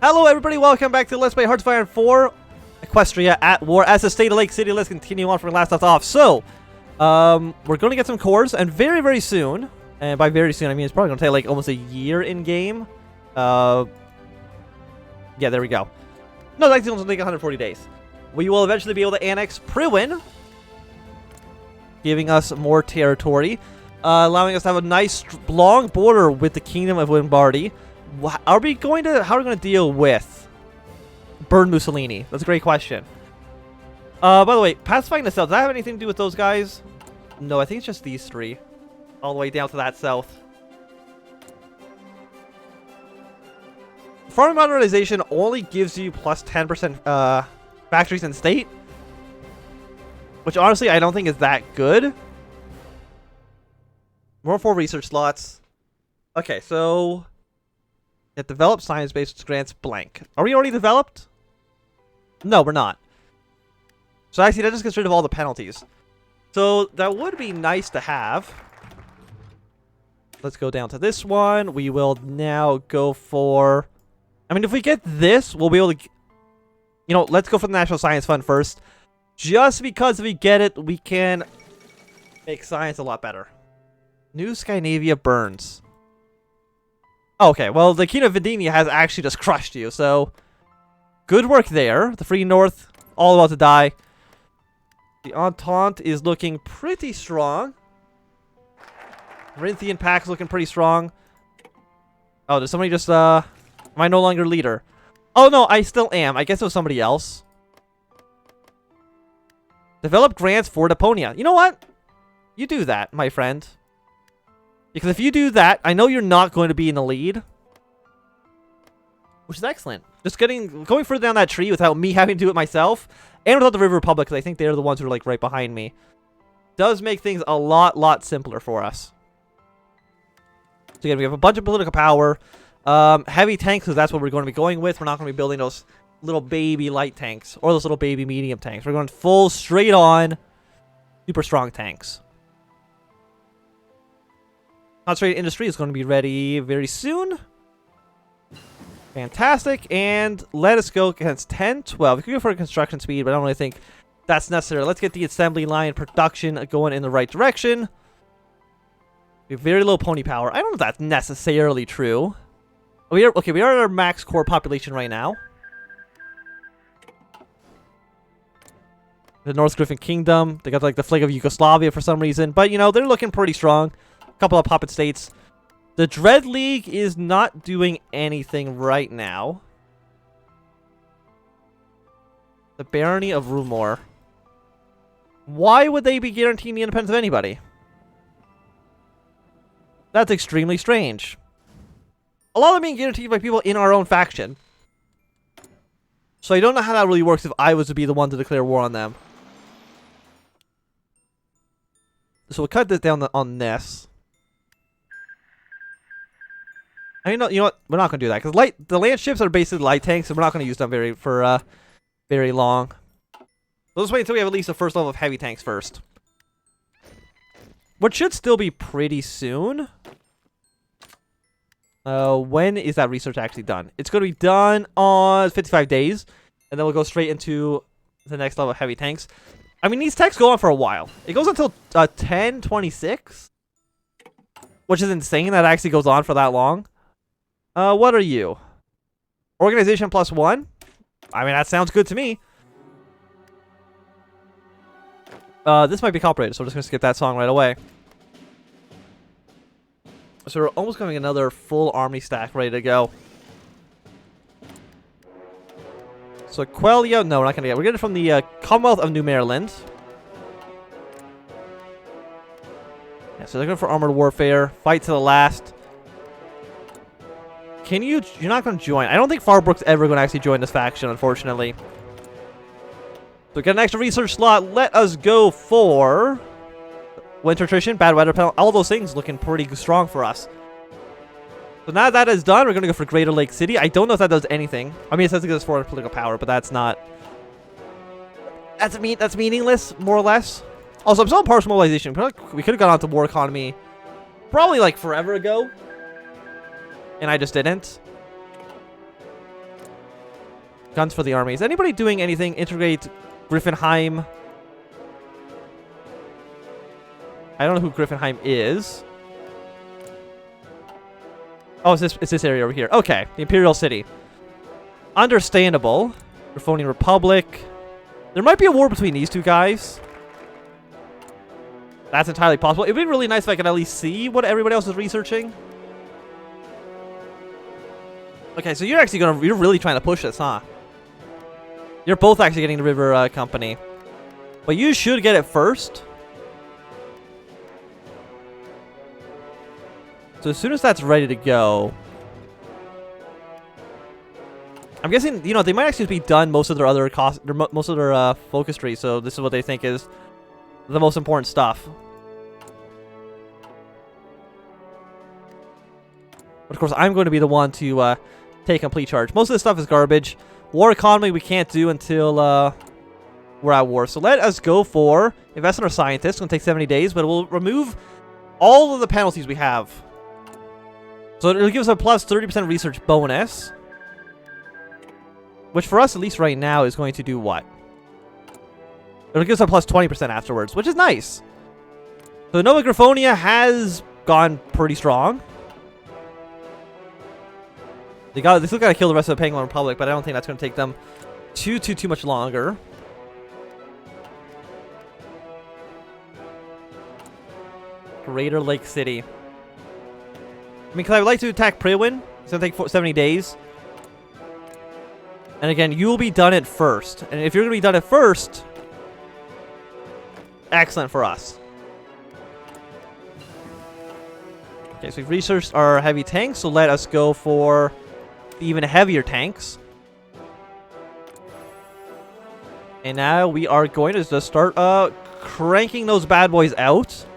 Hello everybody, welcome back to Let's Play Hearts of Iron 4 Equestria at War as the state of Lake City. Let's continue on from last left off. So, we're going to get some cores, and very soon, and by very soon I mean it's probably going to take like almost a year in game. Yeah, there we go. No, that's going to take 140 days. We will eventually be able to annex Priwin, giving us more territory, allowing us to have a nice long border with the Kingdom of Lombardy. How are we going to deal with Burn Mussolini? That's a great question. By the way, pacifying the south, does that have anything to do with those guys? No, I think it's just these three. All the way down to that south. Farming modernization only gives you plus 10% factories in state. Which honestly, I don't think is that good. More 4 research slots. Okay, so... It developed science-based grants blank. Are we already developed? No, we're not. So actually, that just gets rid of all the penalties. So that would be nice to have. Let's go down to this one. We will now go for... I mean, if we get this, we'll be able to... You know, let's go for the National Science Fund first. Just because if we get it, we can make science a lot better. New Scandinavia burns. Okay, well, the Kingdom of Vidinia has actually just crushed you, so... Good work there. The Free North, all about to die. The Entente is looking pretty strong. Corinthian Pack's looking pretty strong. Oh, did somebody just, Am I no longer leader? Oh, no, I still am. I guess it was somebody else. Develop grants for Deponia. You know what? You do that, my friend. Because if you do that, I know you're not going to be in the lead. Which is excellent. Just going further down that tree without me having to do it myself. And without the River Republic, because I think they're the ones who are like right behind me. Does make things a lot simpler for us. So again, we have a bunch of political power. Heavy tanks, because that's what we're going to be going with. We're not going to be building those little baby light tanks. Or those little baby medium tanks. We're going full, straight on, super strong tanks. Concentrated industry is going to be ready very soon. Fantastic. And let us go against 10, 12. We could go for a construction speed, but I don't really think that's necessary. Let's get the assembly line production going in the right direction. We have very low pony power. I don't know if that's necessarily true. We are at our max core population right now. The North Griffin Kingdom. They got like the flag of Yugoslavia for some reason. But, you know, they're looking pretty strong. Couple of puppet states. The Dread League is not doing anything right now. The Barony of Rumor. Why would they be guaranteeing the independence of anybody? That's extremely strange. A lot of them being guaranteed by people in our own faction. So I don't know how that really works if I was to be the one to declare war on them. So we'll cut this down on this. I mean, no, you know what? We're not going to do that. Because the land ships are basically light tanks, and we're not going to use them very long. So let's wait until we have at least the first level of heavy tanks first. What should still be pretty soon. When is that research actually done? It's going to be done on 55 days. And then we'll go straight into the next level of heavy tanks. I mean, these tanks go on for a while. It goes until 1026. Which is insane that it actually goes on for that long. What are you? Organization +1? I mean, that sounds good to me. This might be copyrighted, so we're just going to skip that song right away. So we're almost having another full army stack ready to go. So Quelia, no, we're not going to get it. We're getting it from the Commonwealth of New Maryland. Yeah, so they're going for armored warfare. Fight to the last. Can you... You're not going to join. I don't think Farbrook's ever going to actually join this faction, unfortunately. So we got an extra research slot. Let us go for... Winter attrition, bad weather penalty. All those things looking pretty strong for us. So now that is done, we're going to go for Greater Lake City. I don't know if that does anything. I mean, it says it gives foreign political power, but that's not... That's meaningless, more or less. Also, I'm still on partial mobilization. We could have gone on to war economy probably like forever ago. And I just didn't. Guns for the army. Is anybody doing anything? Integrate Griffinheim. I don't know who Griffinheim is. Oh, it's this area over here. Okay, the Imperial City. Understandable. Griffonian Republic. There might be a war between these two guys. That's entirely possible. It would be really nice if I could at least see what everybody else is researching. Okay, so you're really trying to push this, huh? You're both actually getting the River Company. But you should get it first. So as soon as that's ready to go, I'm guessing, you know, they might actually be done most of their other most of their focus trees. So this is what they think is the most important stuff. But of course, I'm going to be the one to take complete charge. Most of this stuff is garbage. War economy we can't do until we're at war. So let us go for invest in our scientists. It's going to take 70 days, but it will remove all of the penalties we have. So it'll give us a plus 30% research bonus. Which for us, at least right now, is going to do what? It'll give us a plus 20% afterwards, which is nice. So Nova Griffonia has gone pretty strong. They still gotta kill the rest of the Penguin Republic, but I don't think that's gonna take them too much longer. Greater Lake City. I mean, because I would like to attack Priwin. It's going to take 70 days. And again, you will be done it first. And if you're going to be done it first, excellent for us. Okay, so we've researched our heavy tanks, so let us go for even heavier tanks. And now we are going to just start cranking those bad boys out.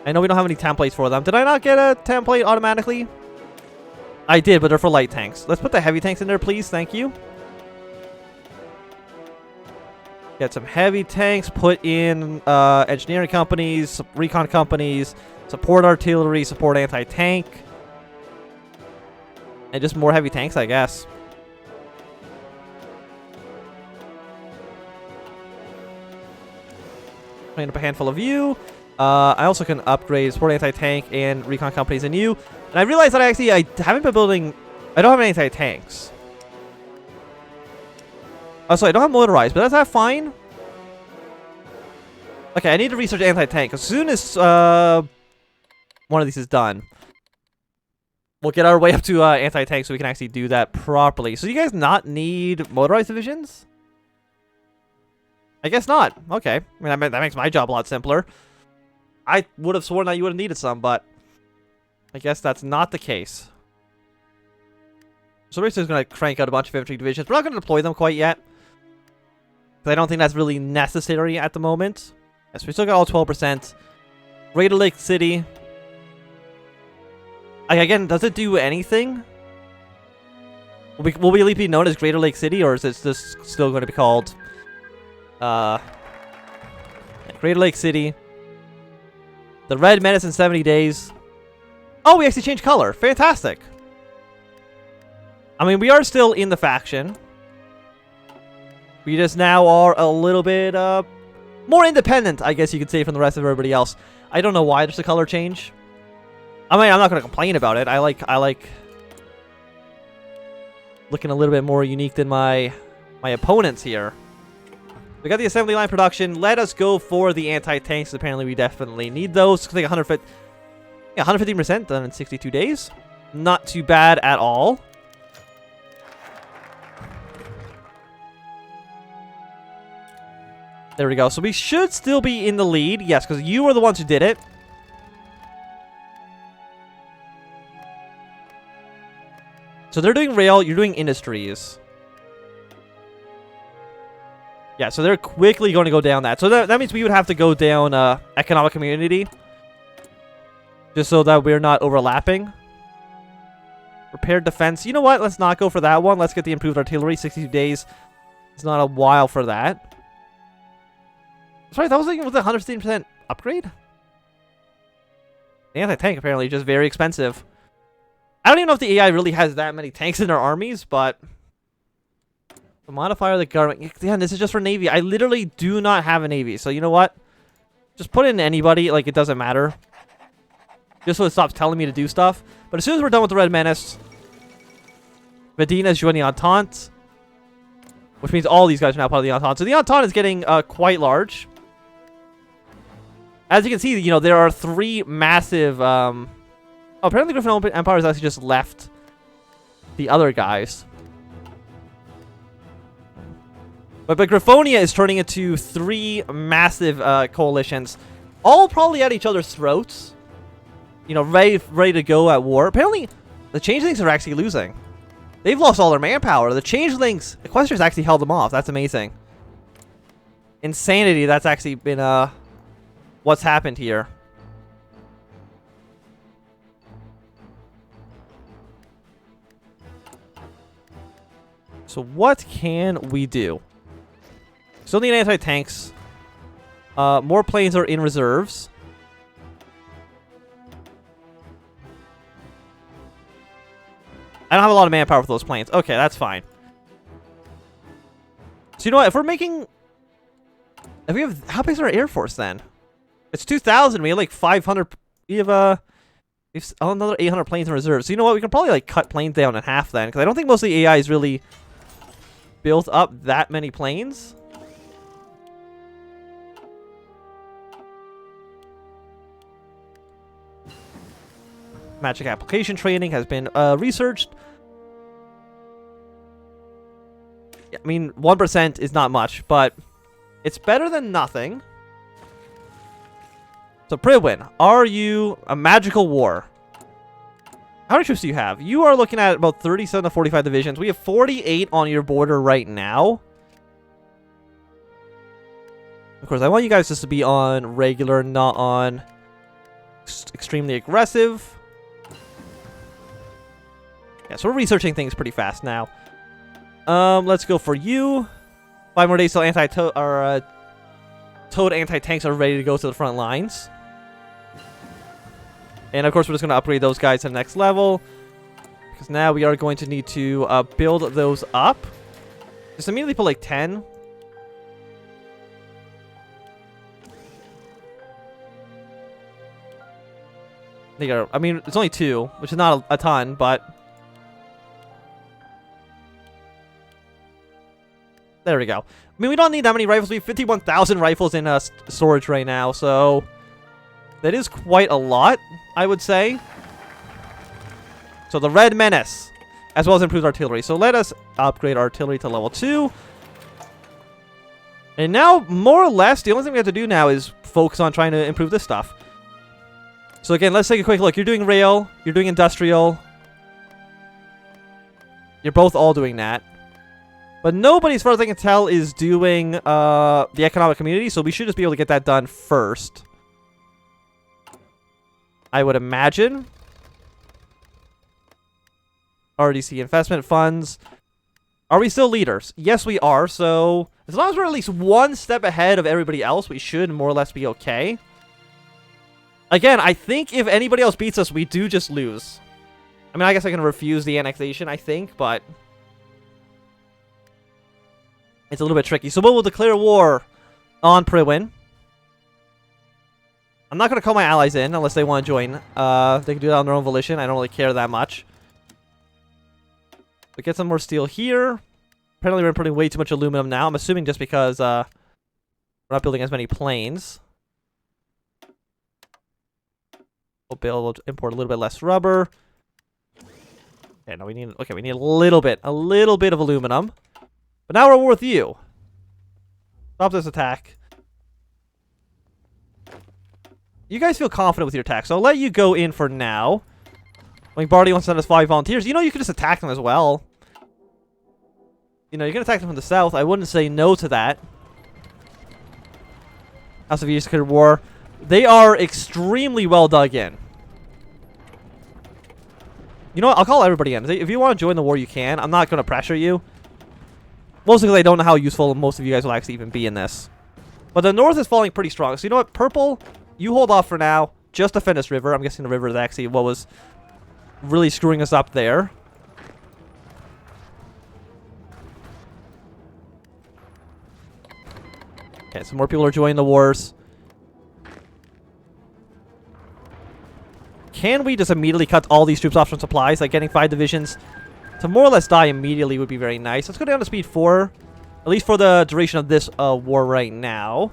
I know we don't have any templates for them. Did I not get a template automatically? I did, but they're for light tanks. Let's put the heavy tanks in there, please. Thank you. Get some heavy tanks. Put in engineering companies, recon companies, support artillery, support anti-tank. And just more heavy tanks, I guess. Clean up a handful of you. I also can upgrade support anti-tank and recon companies in you. And I realized that I haven't been building... I don't have any anti-tanks. Oh, so I don't have motorized, but is that fine? Okay, I need to research anti-tank. As soon as one of these is done, we'll get our way up to anti-tank so we can actually do that properly. So you guys not need motorized divisions? I guess not. Okay. I mean, that makes my job a lot simpler. I would have sworn that you would have needed some, but I guess that's not the case. So we're just going to crank out a bunch of infantry divisions. We're not going to deploy them quite yet, because I don't think that's really necessary at the moment. Yes, we still got all 12%. Greater Lake City. Again, does it do anything? Will we at least be known as Greater Lake City, or is it just still going to be called Greater Lake City? The Red Menace in 70 days. Oh, we actually changed color. Fantastic. I mean, we are still in the faction. We just now are a little bit more independent, I guess you could say, from the rest of everybody else. I don't know why there's a color change. I mean, I'm not going to complain about it. I like looking a little bit more unique than my opponents here. We got the assembly line production. Let us go for the anti-tanks. Apparently, we definitely need those. It's like 115% done in 62 days. Not too bad at all. There we go. So we should still be in the lead. Yes, because you were the ones who did it. So they're doing rail. You're doing industries. Yeah, so they're quickly going to go down that. So that means we would have to go down economic community. Just so that we're not overlapping. Repaired defense. You know what? Let's not go for that one. Let's get the improved artillery. 62 days. It's not a while for that. Sorry, that was like with a 115% upgrade? The anti-tank apparently just very expensive. I don't even know if the AI really has that many tanks in their armies, but the modifier of the government. Again, this is just for Navy. I literally do not have a Navy, so you know what? Just put in anybody, like it doesn't matter. Just so it stops telling me to do stuff. But as soon as we're done with the Red Menace, Medina's joining the Entente, which means all these guys are now part of the Entente. So the Entente is getting quite large. As you can see, you know, there are 3 massive... oh, apparently Griffin Empire has actually just left the other guys. But Griffonia is turning into 3 massive coalitions, all probably at each other's throats. You know, ready to go at war. Apparently, the Changelings are actually losing. They've lost all their manpower. The Changelings, Equestria's actually held them off. That's amazing. Insanity. That's actually been what's happened here. So what can we do? Still need anti-tanks. More planes are in reserves. I don't have a lot of manpower for those planes. Okay, that's fine. So you know what? If we're making... If we have... How big is our Air Force then? It's 2,000. We have like 500... We have another 800 planes in reserve. So you know what? We can probably like cut planes down in half then. Because I don't think most of the AI is really built up that many planes. Magic application training has been researched. I mean, 1% is not much, but it's better than nothing. So, Pridwin, are you a magical war? How many troops do you have? You are looking at about 37 to 45 divisions. We have 48 on your border right now. Of course, I want you guys just to be on regular, not on extremely aggressive. Yeah, so we're researching things pretty fast now. Let's go for you. 5 more days till Toad anti-tanks are ready to go to the front lines. And of course, we're just going to upgrade those guys to the next level. Because now we are going to need to build those up. Just immediately put like 10. I mean, it's only 2, which is not a ton, but... There we go. I mean, we don't need that many rifles. We have 51,000 rifles in storage right now, so... That is quite a lot, I would say. So the Red Menace, as well as improved artillery. So let us upgrade artillery to level 2. And now, more or less, the only thing we have to do now is focus on trying to improve this stuff. So again, let's take a quick look. You're doing rail, you're doing industrial. You're both all doing that. But nobody, as far as I can tell, is doing the economic community, so we should just be able to get that done first. I would imagine. RDC investment funds. Are we still leaders? Yes, we are. So as long as we're at least 1 step ahead of everybody else, we should more or less be okay. Again, I think if anybody else beats us, we do just lose. I mean, I guess I can refuse the annexation, I think, but... It's a little bit tricky. So we'll declare war on Pridwin. I'm not going to call my allies in unless they want to join. They can do that on their own volition. I don't really care that much. But get some more steel here. Apparently we're putting way too much aluminum now. I'm assuming just because we're not building as many planes. We'll import a little bit less rubber. Okay, no, we need a little bit of aluminum. But now we're at war with you. Stop this attack. You guys feel confident with your attack, so I'll let you go in for now. Like Barty wants to send us 5 volunteers. You know, you could just attack them as well. You know, you can attack them from the south. I wouldn't say no to that. House of Declared War. They are extremely well dug in. You know what? I'll call everybody in. If you want to join the war, you can. I'm not going to pressure you. Mostly because I don't know how useful most of you guys will actually even be in this. But the north is falling pretty strong. So you know what? Purple, you hold off for now. Just defend this river. I'm guessing the river is actually what was really screwing us up there. Okay, so more people are joining the wars. Can we just immediately cut all these troops off from supplies? Like getting 5 divisions to more or less die immediately would be very nice. Let's go down to speed 4. At least for the duration of this war right now.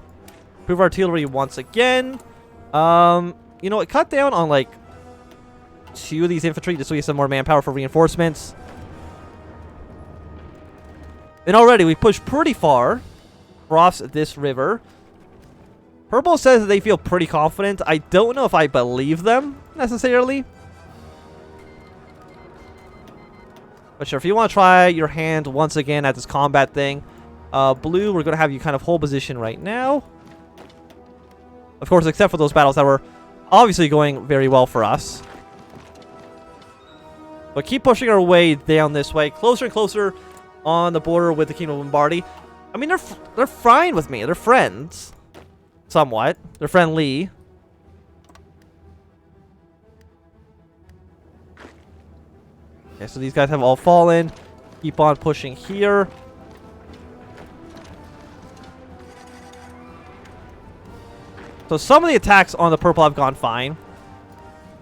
Improve artillery once again. You know what? Cut down on like 2 of these infantry just so we have some more manpower for reinforcements. And already we pushed pretty far across this river. Purple says that they feel pretty confident. I don't know if I believe them necessarily. But sure, if you want to try your hand once again at this combat thing. Blue, we're going to have you kind of hold position right now. Of course, except for those battles that were obviously going very well for us. But keep pushing our way down this way. Closer and closer on the border with the Kingdom of Lombardy. I mean, they're fine with me. They're friends. Somewhat. They're friendly. Okay, so these guys have all fallen. Keep on pushing here. So some of the attacks on the purple have gone fine.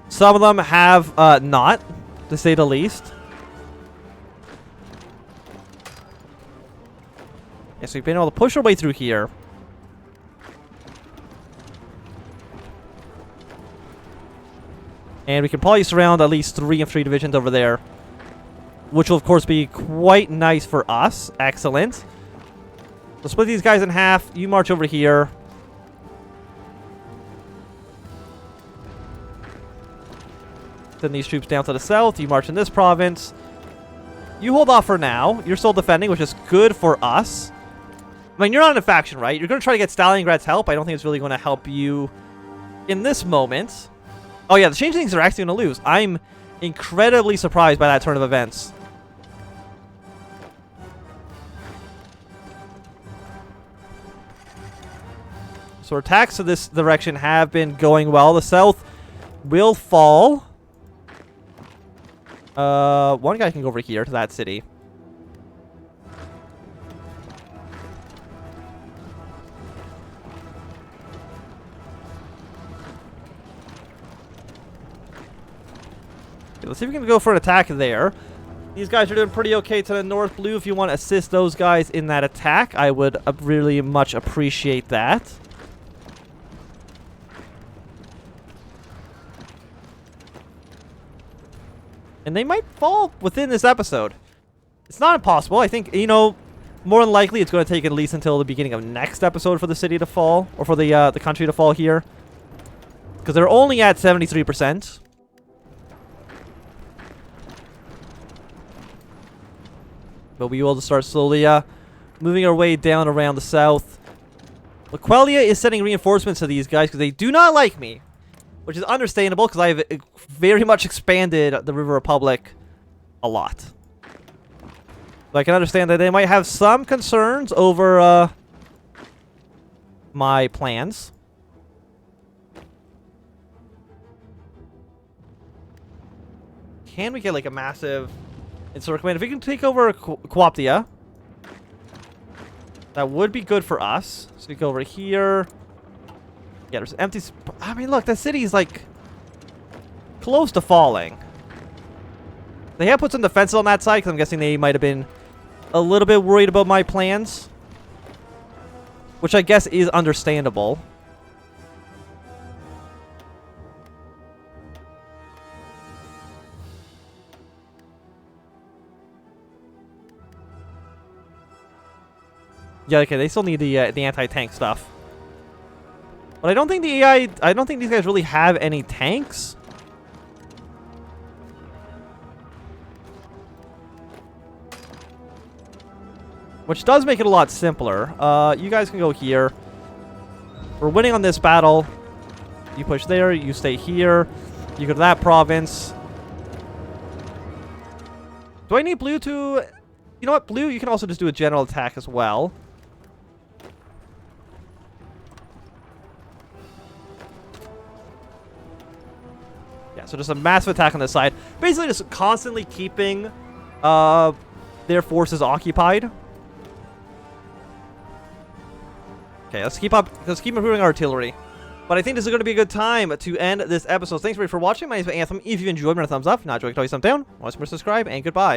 Some of them have not, to say the least. Okay, so we've been able to push our way through here. And we can probably surround at least 3 infantry divisions over there. Which will, of course, be quite nice for us. Excellent. So split these guys in half. You march over here. Send these troops down to the south. You march in this province. You hold off for now. You're still defending, which is good for us. I mean, you're not in a faction, right? You're going to try to get Stalingrad's help. I don't think it's really going to help you in this moment. Oh, yeah, the changelings are actually going to lose. I'm incredibly surprised by that turn of events. So attacks to this direction have been going well. The south will fall. One guy can go over here to that city. Okay, let's see if we can go for an attack there. These guys are doing pretty okay to the north. Blue, if you want to assist those guys in that attack, I would really much appreciate that. And they might fall within this episode. It's not impossible. I think, you know, more than likely it's going to take at least until the beginning of next episode for the city to fall. Or for the country to fall here. Because they're only at 73%. But we will start slowly moving our way down around the south. Laquelia is sending reinforcements to these guys because they do not like me. Which is understandable because I've very much expanded the River Republic a lot. So I can understand that they might have some concerns over my plans. Can we get like a massive encirclement? If we can take over Cooptia, that would be good for us. So we go over here. Yeah, there's empty. I mean, look, the city's like close to falling. They have put some defenses on that side because I'm guessing they might have been a little bit worried about my plans, which I guess is understandable. Yeah, okay, they still need the anti-tank stuff. But I don't think the AI... I don't think these guys really have any tanks. Which does make it a lot simpler. You guys can go here. We're winning on this battle. You push there. You stay here. You go to that province. Do I need blue to... You know what? Blue, you can also just do a general attack as well. So just a massive attack on this side. Basically, just constantly keeping their forces occupied. Okay, let's keep improving our artillery. But I think this is going to be a good time to end this episode. Thanks everybody for watching. My name is Anthem. If you enjoyed, give me a thumbs up. If not, enjoy, tell you thumbs down. Want to subscribe, and goodbye.